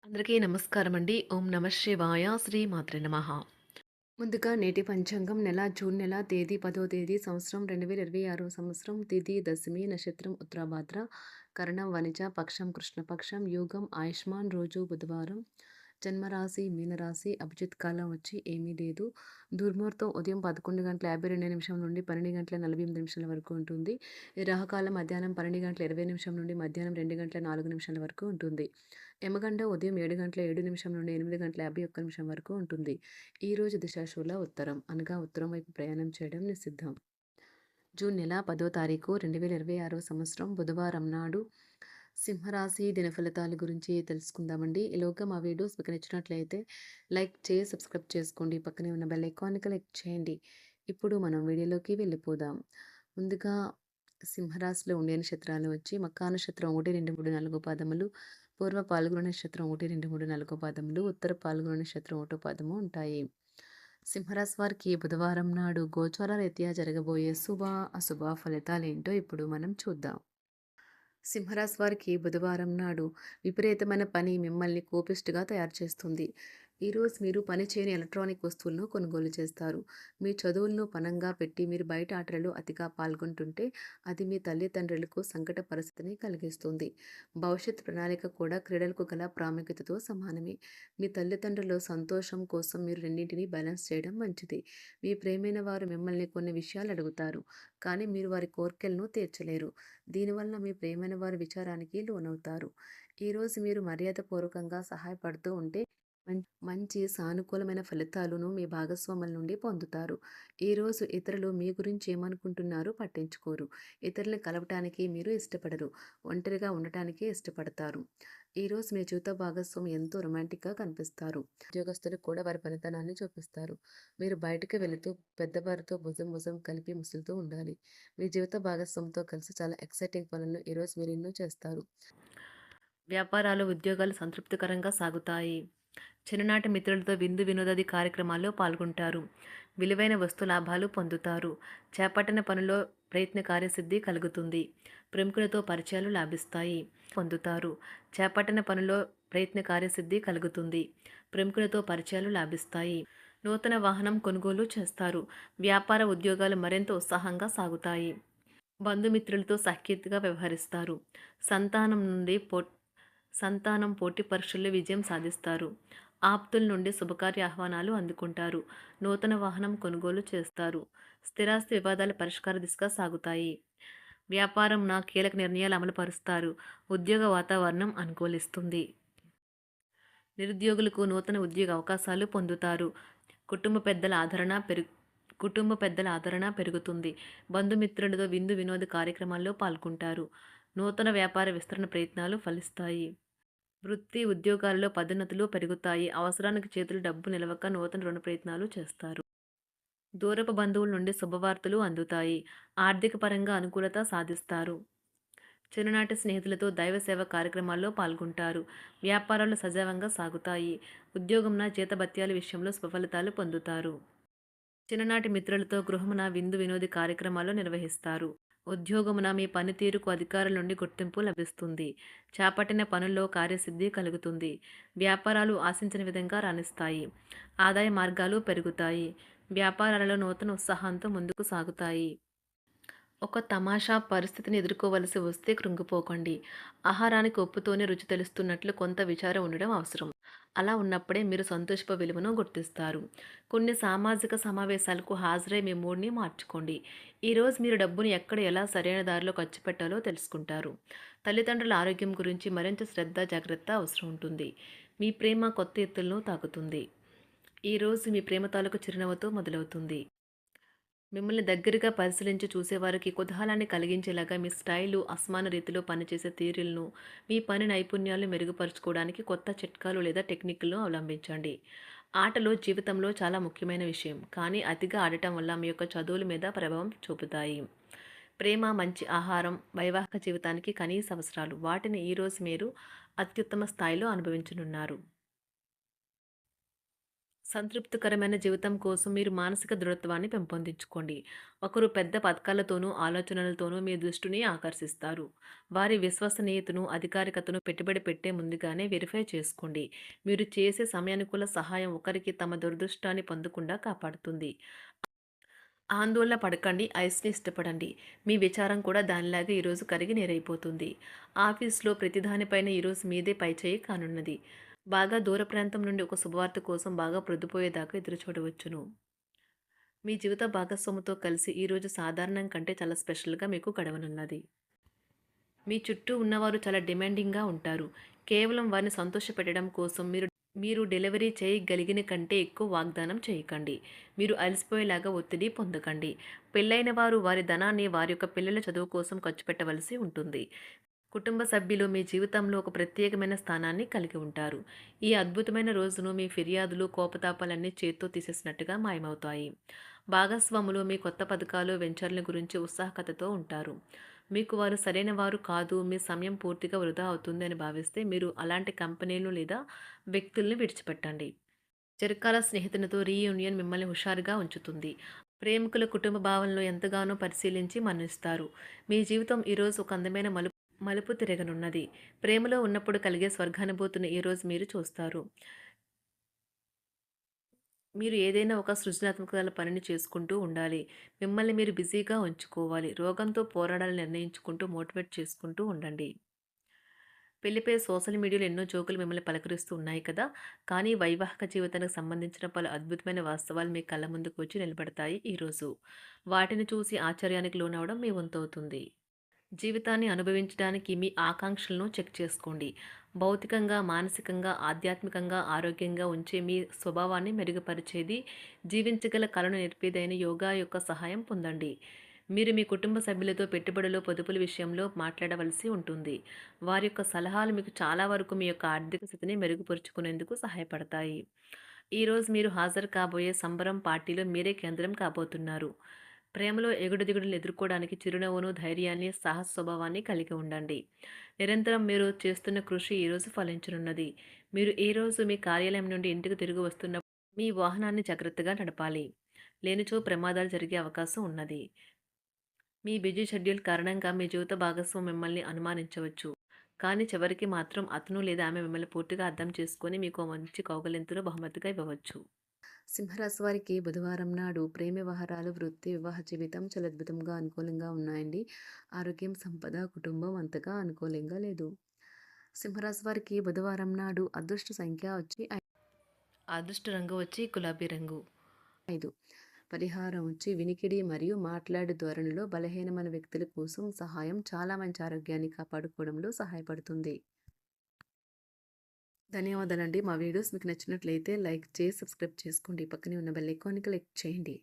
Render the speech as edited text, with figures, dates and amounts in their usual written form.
అందరికీ నమస్కారం అండి. ఓం నమ శివాయ. శ్రీ మాత్రే నమః. ముందుగా నేటి పంచాంగం జూన్ నెల తేదీ 10వ తేదీ సంవత్సరం 2026 సంవత్సరం తిథి దశమి నక్షత్రం ఉత్తరాభాద్ర కరణం వనిజ పక్షం కృష్ణపక్షం యోగం ఆయుష్మాన్ రోజు బుధవారం జన్మరాశి మీనరాశి అభిజిత్ కాలం వచ్చి ఏమీ లేదు. దుర్ముహూర్తం ఉదయం 11:52 నుండి 12:48 వరకు ఉంటుంది. రాహుకాలం మధ్యాహ్నం 12:20 నుండి మధ్యాహ్నం 2:04 వరకు ఉంటుంది. యమగండ ఉదయం 7:07 నుండి 8:51 వరకు ఉంటుంది. ఈరోజు దిశాశూల ఉత్తరం అనగా ఉత్తరం వైపు ప్రయాణం చేయడం నిషిద్ధం. జూన్ నెల 10వ తారీఖు 2026 సంవత్సరం బుధవారం నాడు సింహరాశి దినఫలితాల గురించి తెలుసుకుందామండి. ఈలోగా మా వీడియోస్ మీకు నచ్చినట్లయితే లైక్ చేసి సబ్స్క్రైబ్ చేసుకోండి. పక్కనే ఉన్న బెల్ ఐకాన్ని క్లిక్ చేయండి. ఇప్పుడు మనం వీడియోలోకి వెళ్ళిపోదాం. ముందుగా సింహరాశిలో ఉండే నక్షత్రాలు వచ్చి మకా నక్షత్రం 1, 2, 3, 4 పాదములు, పూర్వ పాల్గొన నక్షత్రం 1, 2, 3, 4 పాదములు, ఉత్తర పాల్గొన నక్షత్రం 1 పాదము ఉంటాయి. సింహరాశి వారికి బుధవారం నాడు గోచార రీత్యా జరగబోయే శుభ అశుభ ఫలితాలేంటో ఇప్పుడు మనం చూద్దాం. సింహరాశి వారికి బుధవారం నాడు విపరీతమైన పని మిమ్మల్ని కోపిష్టిగా తయారు చేస్తుంది. ఈరోజు మీరు పని చేయని ఎలక్ట్రానిక్ వస్తువులను కొనుగోలు చేస్తారు. మీ చదువులను పణంగా పెట్టి మీరు బయట ఆటలలో అతిగా పాల్గొంటుంటే అది మీ తల్లిదండ్రులకు సంకట పరిస్థితిని కలిగిస్తుంది. భవిష్యత్ ప్రణాళిక కూడా క్రీడలకు గల ప్రాముఖ్యతతో సమానమే. మీ తల్లిదండ్రుల సంతోషం కోసం మీరు రెండింటినీ బ్యాలెన్స్ చేయడం మంచిది. మీ ప్రేమైన వారు మిమ్మల్ని కొన్ని విషయాలు అడుగుతారు, కానీ మీరు వారి కోర్కెలను తీర్చలేరు. దీనివల్ల మీ ప్రేమైన వారి విచారానికి లోనవుతారు. ఈరోజు మీరు మర్యాదపూర్వకంగా సహాయపడుతూ ఉంటే మంచి సానుకూలమైన ఫలితాలను మీ భాగస్వాముల నుండి పొందుతారు. ఈరోజు ఇతరులు మీ గురించి ఏమనుకుంటున్నారో పట్టించుకోరు. ఇతరులను కలవటానికి మీరు ఇష్టపడరు. ఒంటరిగా ఉండటానికి ఇష్టపడతారు. ఈరోజు మీ జీవిత భాగస్వామి ఎంతో రొమాంటిక్గా కనిపిస్తారు. ఉద్యోగస్తులు కూడా వారి పనితనాన్ని చూపిస్తారు. మీరు బయటకు వెళుతూ పెద్దవారితో భుజం భుజం కలిపి ముసులుతూ ఉండాలి. మీ జీవిత భాగస్వామితో కలిసి చాలా ఎక్సైటింగ్ పనులను ఈరోజు మీరు ఎన్నో చేస్తారు. వ్యాపారాలు ఉద్యోగాలు సంతృప్తికరంగా సాగుతాయి. చిన్ననాటి మిత్రులతో విందు వినోదాది కార్యక్రమాల్లో పాల్గొంటారు. విలువైన వస్తు లాభాలు పొందుతారు. చేపట్టిన పనిలో ప్రయత్న కార్యసిద్ధి కలుగుతుంది. ప్రముఖులతో పరిచయాలు లాభిస్తాయి. పొందుతారు. చేపట్టిన పనిలో ప్రయత్న కార్యసిద్ధి కలుగుతుంది. ప్రముఖులతో పరిచయాలు లాభిస్తాయి. నూతన వాహనం కొనుగోలు చేస్తారు. వ్యాపార ఉద్యోగాలు మరింత ఉత్సాహంగా సాగుతాయి. బంధుమిత్రులతో సఖ్యతగా వ్యవహరిస్తారు. సంతానం పోటీ పరీక్షల్లో విజయం సాధిస్తారు. ఆప్తుల నుండి శుభకార్య ఆహ్వానాలు అందుకుంటారు. నూతన వాహనం కొనుగోలు చేస్తారు. స్థిరాస్తి వివాదాల పరిష్కార దిశగా సాగుతాయి. వ్యాపారం కీలక నిర్ణయాలు అమలుపరుస్తారు. ఉద్యోగ వాతావరణం అనుకూలిస్తుంది. నిరుద్యోగులకు నూతన ఉద్యోగ అవకాశాలు పొందుతారు. కుటుంబ పెద్దల ఆదరణ పెరుగుతుంది. బంధుమిత్రులతో విందు వినోద కార్యక్రమాల్లో పాల్గొంటారు. నూతన వ్యాపార విస్తరణ ప్రయత్నాలు ఫలిస్తాయి. వృత్తి ఉద్యోగాల్లో పదోన్నతులు పెరుగుతాయి. అవసరానికి చేతులు డబ్బు నిలవక నూతన రుణ ప్రయత్నాలు చేస్తారు. దూరపు బంధువుల నుండి శుభవార్తలు అందుతాయి. ఆర్థిక పరంగా అనుకూలత సాధిస్తారు. చిన్ననాటి స్నేహితులతో దైవ సేవ కార్యక్రమాల్లో పాల్గొంటారు. వ్యాపారాలు సజావంగా సాగుతాయి. ఉద్యోగంన జీతభత్యాల విషయంలో సుఫలితాలు పొందుతారు. చిన్ననాటి మిత్రులతో గృహమున విందు వినోది కార్యక్రమాలు నిర్వహిస్తారు. ఉద్యోగమున మీ పనితీరుకు అధికారుల నుండి గుర్తింపు లభిస్తుంది. చేపట్టిన పనుల్లో కార్యసిద్ధి కలుగుతుంది. వ్యాపారాలు ఆశించిన విధంగా రాణిస్తాయి. ఆదాయ మార్గాలు పెరుగుతాయి. వ్యాపారాలలో నూతన ఉత్సాహంతో ముందుకు సాగుతాయి. ఒక తమాషా పరిస్థితిని ఎదుర్కోవలసి వస్తే కృంగిపోకండి. ఆహారానికి ఉప్పుతోనే రుచి తెలుస్తున్నట్లు కొంత విచారం ఉండడం అవసరం. అలా ఉన్నప్పుడే మీరు సంతోషపు విలువను గుర్తిస్తారు. కొన్ని సామాజిక సమావేశాలకు హాజరై మీ మూడ్ని మార్చుకోండి. ఈరోజు మీరు డబ్బుని ఎక్కడ ఎలా సరైన దారిలో ఖర్చు పెట్టాలో తెలుసుకుంటారు. తల్లిదండ్రుల ఆరోగ్యం గురించి మరింత శ్రద్ధ జాగ్రత్త అవసరం ఉంటుంది. మీ ప్రేమ కొత్త ఎత్తులను తాకుతుంది. ఈరోజు మీ ప్రేమ తాలూకు చిరునవ్వుతో మొదలవుతుంది. మిమ్మల్ని దగ్గరగా పరిశీలించి చూసేవారికి కుతూహలాన్ని కలిగించేలాగా మీ స్టైలు, అసమాన రీతిలో పనిచేసే తీరులను, మీ పని నైపుణ్యాలను మెరుగుపరుచుకోవడానికి కొత్త చిట్కాలు లేదా టెక్నిక్లను అవలంబించండి. ఆటలు జీవితంలో చాలా ముఖ్యమైన విషయం, కానీ అతిగా ఆడటం వల్ల మీ యొక్క చదువుల మీద ప్రభావం చూపుతాయి. ప్రేమ, మంచి ఆహారం, వైవాహిక జీవితానికి కనీస అవసరాలు. వాటిని ఈరోజు మీరు అత్యుత్తమ స్థాయిలో అనుభవించనున్నారు. సంతృప్తికరమైన జీవితం కోసం మీరు మానసిక దృఢత్వాన్ని పెంపొందించుకోండి. ఒకరు పెద్ద పథకాలతోనూ, ఆలోచనలతోనూ మీ దృష్టిని ఆకర్షిస్తారు. వారి విశ్వసనీయతను, అధికారికతను పెట్టుబడి పెట్టే ముందుగానే వెరిఫై చేసుకోండి. మీరు చేసే సమయానుకూల సహాయం ఒకరికి తమ దురదృష్టాన్ని పొందకుండా కాపాడుతుంది. ఆందోళన పడకండి. ఐస్‌ని ఇష్టపడండి. మీ విచారం కూడా దానిలాగే ఈరోజు కరిగి నీరైపోతుంది. ఆఫీస్‌లో ప్రతి దానిపైన ఈరోజు మీదే పైచేయి కానున్నది. బాగా దూర ప్రాంతం నుండి ఒక శుభవార్త కోసం బాగా ప్రొద్దుపోయేదాకా ఎదురుచూడవచ్చును. మీ జీవిత భాగస్వామితో కలిసి ఈరోజు సాధారణం కంటే చాలా స్పెషల్‌గా మీకు గడవనున్నది. మీ చుట్టూ ఉన్నవారు చాలా డిమాండింగ్‌గా ఉంటారు. కేవలం వారిని సంతోషపెట్టడం కోసం మీరు మీరు డెలివరీ చేయగలిగిన కంటే ఎక్కువ వాగ్దానం చేయకండి. మీరు అలసిపోయేలాగా ఒత్తిడి పొందకండి. పెళ్ళైన వారు వారి ధనాన్ని వారి యొక్క పిల్లల చదువు కోసం ఖర్చు పెట్టవలసి ఉంటుంది. కుటుంబ సభ్యులు మీ జీవితంలో ఒక ప్రత్యేకమైన స్థానాన్ని కలిగి ఉంటారు. ఈ అద్భుతమైన రోజును మీ ఫిర్యాదులు, కోపతాపాలన్నీ చేత్తో తీసేసినట్టుగా మాయమవుతాయి. భాగస్వాములు మీ కొత్త పథకాలు, వెంచర్ల గురించి ఉత్సాహకతతో ఉంటారు. మీకు వారు సరైన వారు కాదు, మీ సమయం పూర్తిగా వృధా అవుతుంది అని భావిస్తే మీరు అలాంటి కంపెనీలు లేదా వ్యక్తుల్ని విడిచిపెట్టండి. చిరకాల స్నేహితునితో రీయూనియన్ మిమ్మల్ని హుషారుగా ఉంచుతుంది. ప్రేమికుల కుటుంబ భావనలు ఎంతగానో పరిశీలించి మన్నిస్తారు. మీ జీవితం ఈరోజు ఒక అందమైన మలుపు తిరగనున్నది. ప్రేమలో ఉన్నప్పుడు కలిగే స్వర్గానుభూతిని ఈరోజు మీరు చూస్తారు. మీరు ఏదైనా ఒక సృజనాత్మక పనిని చేసుకుంటూ ఉండాలి. మిమ్మల్ని మీరు బిజీగా ఉంచుకోవాలి. రోగంతో పోరాడాలని నిర్ణయించుకుంటూ మోటివేట్ చేసుకుంటూ ఉండండి. పెళ్లిపై సోషల్ మీడియాలో ఎన్నో జోకులు మిమ్మల్ని పలకరిస్తూ ఉన్నాయి కదా! కానీ వైవాహిక జీవితానికి సంబంధించిన పలు అద్భుతమైన వాస్తవాలు మీ కళ్ళ ముందుకు వచ్చి నిలబడతాయి ఈరోజు. వాటిని చూసి ఆశ్చర్యానికి లోనవ్వడం మీ వంతవుతుంది. జీవితాన్ని అనుభవించడానికి మీ ఆకాంక్షలను చెక్ చేసుకోండి. భౌతికంగా, మానసికంగా, ఆధ్యాత్మికంగా ఆరోగ్యంగా ఉంచే మీ స్వభావాన్ని మెరుగుపరిచేది, జీవించగల కళను నేర్పేదైన యోగా యొక్క సహాయం పొందండి. మీరు మీ కుటుంబ సభ్యులతో పెట్టుబడులు, పొదుపుల విషయంలో మాట్లాడవలసి ఉంటుంది. వారి యొక్క సలహాలు మీకు చాలా వరకు మీ యొక్క ఆర్థిక స్థితిని మెరుగుపరుచుకునేందుకు సహాయపడతాయి. ఈరోజు మీరు హాజరు కాబోయే సంబరం పార్టీలో మీరే కేంద్రం కాబోతున్నారు. ప్రేమలో ఎగుడుదిగుడులను ఎదుర్కోవడానికి చిరునవ్వును, ధైర్యాన్ని, సాహస స్వభావాన్ని కలిగి ఉండండి. నిరంతరం మీరు చేస్తున్న కృషి ఈరోజు ఫలించనున్నది. మీరు ఈరోజు మీ కార్యాలయం నుండి ఇంటికి తిరిగి వస్తున్నప్పుడు మీ వాహనాన్ని జాగ్రత్తగా నడపాలి. లేనిచో ప్రమాదాలు జరిగే అవకాశం ఉన్నది. మీ బిజీ షెడ్యూల్ కారణంగా మీ జీవిత భాగస్వామి మిమ్మల్ని అనుమానించవచ్చు. కానీ చివరికి మాత్రం అతను లేదా ఆమె మిమ్మల్ని పూర్తిగా అర్థం చేసుకొని మీకు ఓ మంచి కౌగిలింతను బహుమతిగా ఇవ్వవచ్చు. సింహరాశి వారికి బుధవారం నాడు ప్రేమ వ్యవహారాలు, వృత్తి, వివాహ జీవితం చాలా అద్భుతంగా అనుకూలంగా ఉన్నాయండి. ఆరోగ్యం, సంపద, కుటుంబం అంతగా అనుకూలంగా లేదు. సింహరాశి వారికి బుధవారం నాడు అదృష్ట సంఖ్య వచ్చి అదృష్ట రంగు వచ్చి గులాబీ రంగు. 5. పరిహారం వచ్చి వినికిడి మరియు మాట్లాడే ధోరణిలో బలహీనమైన వ్యక్తుల కోసం సహాయం చాలా మంచి ఆరోగ్యాన్ని కాపాడుకోవడంలో సహాయపడుతుంది. ధన్యవాదాలండి. మా వీడియోస్ మీకు నచ్చినట్లయితే లైక్ చేసి సబ్స్క్రైబ్ చేసుకోండి. పక్కనే ఉన్న బెల్ ఐకాన్‌ని క్లిక్ చేయండి.